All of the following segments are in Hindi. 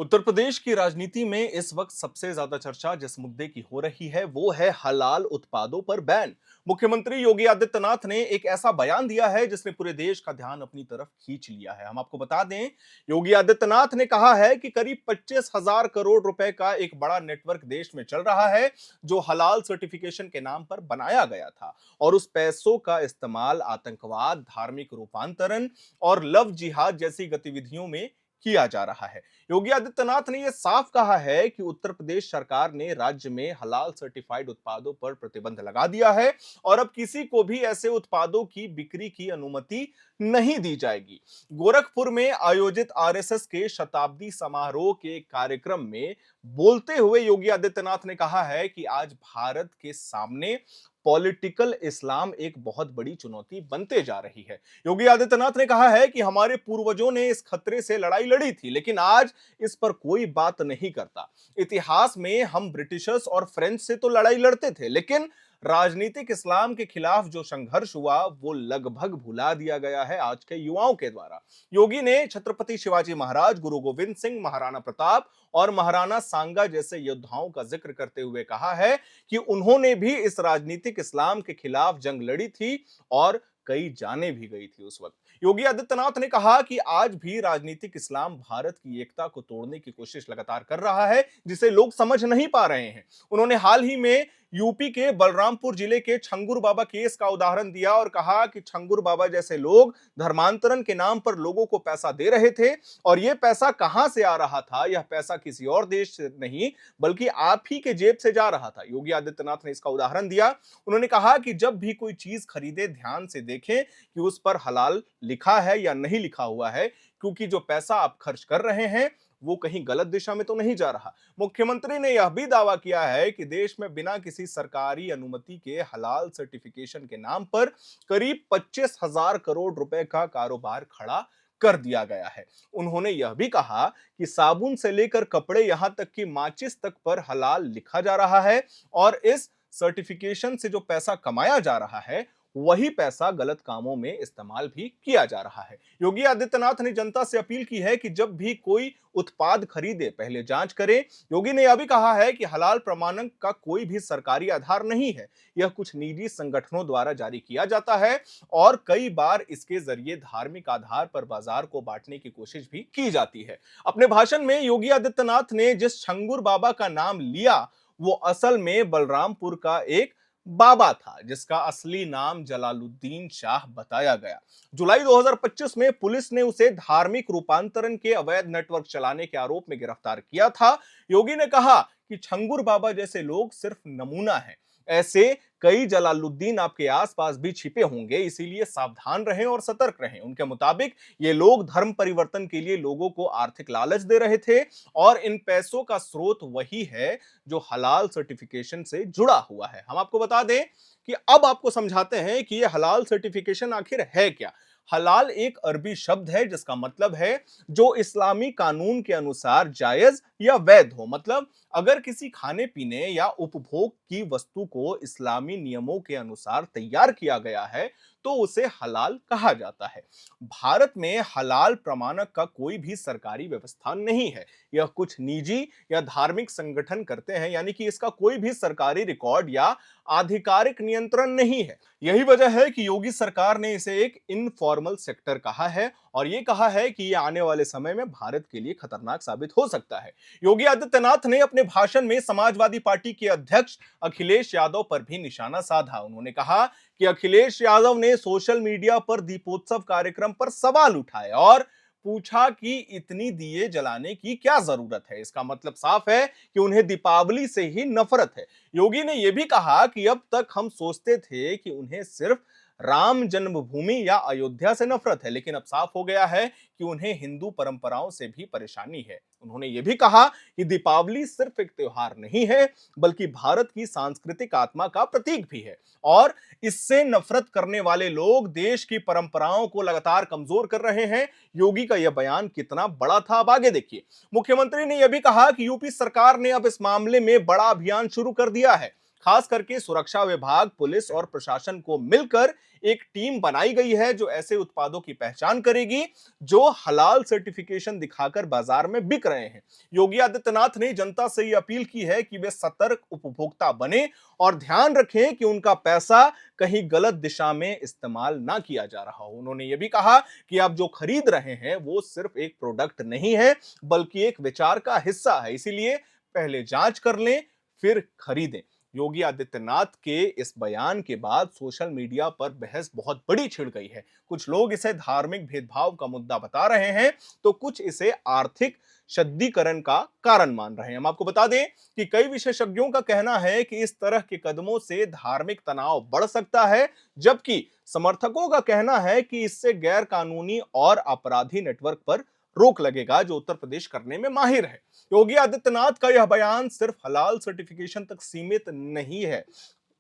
उत्तर प्रदेश की राजनीति में इस वक्त सबसे ज्यादा चर्चा जिस मुद्दे की हो रही है वो है हलाल उत्पादों पर बैन। मुख्यमंत्री योगी आदित्यनाथ ने एक ऐसा बयान दिया है जिसने पूरे देश का ध्यान अपनी तरफ खींच लिया है। हम आपको बता दें, योगी आदित्यनाथ ने कहा है कि करीब 25,000 करोड़ रुपए का एक बड़ा नेटवर्क देश में चल रहा है जो हलाल सर्टिफिकेशन के नाम पर बनाया गया था और उस पैसों का इस्तेमाल आतंकवाद, धार्मिक रूपांतरण और लव जिहाद जैसी गतिविधियों में किया जा रहा है। योगी आदित्यनाथ ने यह साफ कहा है कि उत्तर प्रदेश सरकार ने राज्य में हलाल सर्टिफाइड उत्पादों पर प्रतिबंध लगा दिया है और अब किसी को भी ऐसे उत्पादों की बिक्री की अनुमति नहीं दी जाएगी। गोरखपुर में आयोजित आरएसएस के शताब्दी समारोह के कार्यक्रम में बोलते हुए योगी आदित्यनाथ ने कहा है कि आज भारत के सामने पॉलिटिकल इस्लाम एक बहुत बड़ी चुनौती बनते जा रही है। योगी आदित्यनाथ ने कहा है कि हमारे पूर्वजों ने इस खतरे से लड़ाई लड़ी थी, लेकिन आज इस पर कोई बात नहीं करता। इतिहास में हम ब्रिटिशर्स और फ्रेंच से तो लड़ाई लड़ते थे, लेकिन राजनीतिक इस्लाम के खिलाफ जो संघर्ष हुआ वो लगभग भुला दिया गया है आज के युवाओं के द्वारा। योगी ने छत्रपति शिवाजी महाराज, गुरु गोविंद सिंह, महाराणा प्रताप और महाराणा सांगा जैसे योद्धाओं का जिक्र करते हुए कहा है कि उन्होंने भी इस राजनीतिक इस्लाम के खिलाफ जंग लड़ी थी और कई जानें भी गई थी उस वक्त। योगी आदित्यनाथ ने कहा कि आज भी राजनीतिक इस्लाम भारत की एकता को तोड़ने की कोशिश लगातार कर रहा है, जिसे लोग समझ नहीं पा रहे हैं। उन्होंने हाल ही में यूपी के बलरामपुर जिले के छंगुर बाबा केस का उदाहरण दिया और कहा कि छंगुर बाबा जैसे लोग धर्मांतरण के नाम पर लोगों को पैसा दे रहे थे और यह पैसा कहां से आ रहा था। यह पैसा किसी और देश से नहीं बल्कि आप ही के जेब से जा रहा था। योगी आदित्यनाथ ने इसका उदाहरण दिया। उन्होंने कहा कि जब भी कोई चीज खरीदे ध्यान से देखें कि उस पर हलाल लिखा है या नहीं लिखा हुआ है, क्योंकि जो पैसा आप खर्च कर रहे हैं वो कहीं गलत दिशा में तो नहीं जा रहा। मुख्यमंत्री ने यह भी दावा किया है कि देश में बिना किसी सरकारी अनुमति के हलाल सर्टिफिकेशन के नाम पर करीब 25,000 करोड़ रुपए का कारोबार खड़ा कर दिया गया है। उन्होंने यह भी कहा कि साबुन से लेकर कपड़े, यहां तक कि माचिस तक पर हलाल लिखा जा रहा है और इस सर्टिफिकेशन से जो पैसा कमाया जा रहा है वही पैसा गलत कामों में इस्तेमाल भी किया जा रहा है। योगी आदित्यनाथ ने जनता से अपील की है कि जब भी कोई उत्पाद खरीदे पहले जांच करें। योगी ने यह भी कहा है कि हलाल प्रमाणन का कोई भी सरकारी आधार नहीं है, यह कुछ निजी संगठनों द्वारा जारी किया जाता है और कई बार इसके जरिए धार्मिक आधार पर बाजार को बांटने की कोशिश भी की जाती है। अपने भाषण में योगी आदित्यनाथ ने जिस छंगुर बाबा का नाम लिया वो असल में बलरामपुर का एक बाबा था जिसका असली नाम जलालुद्दीन शाह बताया गया। जुलाई 2025 में पुलिस ने उसे धार्मिक रूपांतरण के अवैध नेटवर्क चलाने के आरोप में गिरफ्तार किया था। योगी ने कहा कि छंगुर बाबा जैसे लोग सिर्फ नमूना हैं, ऐसे कई जलालुद्दीन आपके आसपास भी छिपे होंगे, इसीलिए सावधान रहें और सतर्क रहें। उनके मुताबिक ये लोग धर्म परिवर्तन के लिए लोगों को आर्थिक लालच दे रहे थे और इन पैसों का स्रोत वही है जो हलाल सर्टिफिकेशन से जुड़ा हुआ है। हम आपको बता दें कि अब आपको समझाते हैं कि ये हलाल सर्टिफिकेशन आखिर है क्या। हलाल एक अरबी शब्द है जिसका मतलब है जो इस्लामी कानून के अनुसार जायज या वैध हो। मतलब अगर किसी खाने पीने या उपभोग की वस्तु को इस्लामी नियमों के अनुसार तैयार किया गया है तो उसे हलाल कहा जाता है। भारत में हलाल प्रमाणक का कोई भी सरकारी व्यवस्था नहीं है, यह कुछ निजी या धार्मिक संगठन करते हैं, यानी कि इसका कोई भी सरकारी रिकॉर्ड या आधिकारिक नियंत्रण नहीं है। यही वजह है कि योगी सरकार ने इसे एक इनफॉर्मल सेक्टर कहा है और यह कहा है कि यह आने वाले समय में भारत के लिए खतरनाक साबित हो सकता है। योगी आदित्यनाथ ने अपने भाषण में समाजवादी पार्टी के अध्यक्ष अखिलेश यादव पर भी निशाना साधा। उन्होंने कहा कि अखिलेश यादव ने सोशल मीडिया पर दीपोत्सव कार्यक्रम पर सवाल उठाए और पूछा कि इतनी दिए जलाने की क्या जरूरत है। इसका मतलब साफ है कि उन्हें दीपावली से ही नफरत है। योगी ने यह भी कहा कि अब तक हम सोचते थे कि उन्हें सिर्फ राम जन्मभूमि या अयोध्या से नफरत है, लेकिन अब साफ हो गया है कि उन्हें हिंदू परंपराओं से भी परेशानी है। उन्होंने यह भी कहा कि दीपावली सिर्फ एक त्योहार नहीं है बल्कि भारत की सांस्कृतिक आत्मा का प्रतीक भी है और इससे नफरत करने वाले लोग देश की परंपराओं को लगातार कमजोर कर रहे हैं। योगी का यह बयान कितना बड़ा था, अब आगे देखिए। मुख्यमंत्री ने यह भी कहा कि यूपी सरकार ने अब इस मामले में बड़ा अभियान शुरू कर दिया है। खास करके सुरक्षा विभाग, पुलिस और प्रशासन को मिलकर एक टीम बनाई गई है जो ऐसे उत्पादों की पहचान करेगी जो हलाल सर्टिफिकेशन दिखाकर बाजार में बिक रहे हैं। योगी आदित्यनाथ ने जनता से यह अपील की है कि वे सतर्क उपभोक्ता बने और ध्यान रखें कि उनका पैसा कहीं गलत दिशा में इस्तेमाल ना किया जा रहा हो। उन्होंने यह भी कहा कि आप जो खरीद रहे हैं वो सिर्फ एक प्रोडक्ट नहीं है बल्कि एक विचार का हिस्सा है, इसीलिए पहले जांच कर लें फिर खरीदें। योगी आदित्यनाथ के इस बयान के बाद सोशल मीडिया पर बहस बहुत बड़ी छिड़ गई है। कुछ लोग इसे धार्मिक भेदभाव का मुद्दा बता रहे हैं तो कुछ इसे आर्थिक शुद्धिकरण का कारण मान रहे हैं। हम आपको बता दें कि कई विशेषज्ञों का कहना है कि इस तरह के कदमों से धार्मिक तनाव बढ़ सकता है, जबकि समर्थकों का कहना है कि इससे गैर कानूनी और अपराधी नेटवर्क पर रोक लगेगा जो उत्तर प्रदेश करने में माहिर है। योगी आदित्यनाथ का यह बयान सिर्फ हलाल सर्टिफिकेशन तक सीमित नहीं है,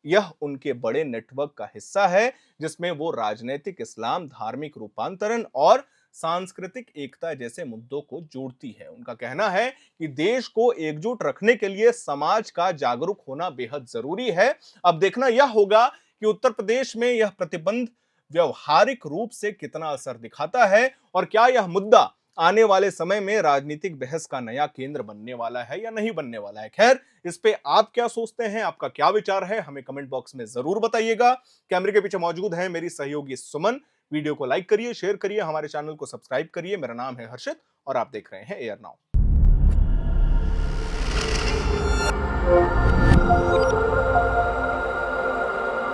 यह उनके बड़े नेटवर्क का हिस्सा है जिसमें वो राजनीतिक इस्लाम, धार्मिक रूपांतरण और सांस्कृतिक एकता जैसे मुद्दों को जोड़ती है। उनका कहना है कि देश को एकजुट रखने के लिए समाज का जागरूक होना बेहद जरूरी है। अब देखना यह होगा कि उत्तर प्रदेश में यह प्रतिबंध व्यवहारिक रूप से कितना असर दिखाता है और क्या यह मुद्दा आने वाले समय में राजनीतिक बहस का नया केंद्र बनने वाला है या नहीं बनने वाला है। खैर, इस पे आप क्या सोचते हैं, आपका क्या विचार है, हमें कमेंट बॉक्स में जरूर बताइएगा। कैमरे के पीछे मौजूद है मेरी सहयोगी सुमन। वीडियो को लाइक करिए, शेयर करिए, हमारे चैनल को सब्सक्राइब करिए। मेरा नाम है हर्षित और आप देख रहे हैं एयर नाउ।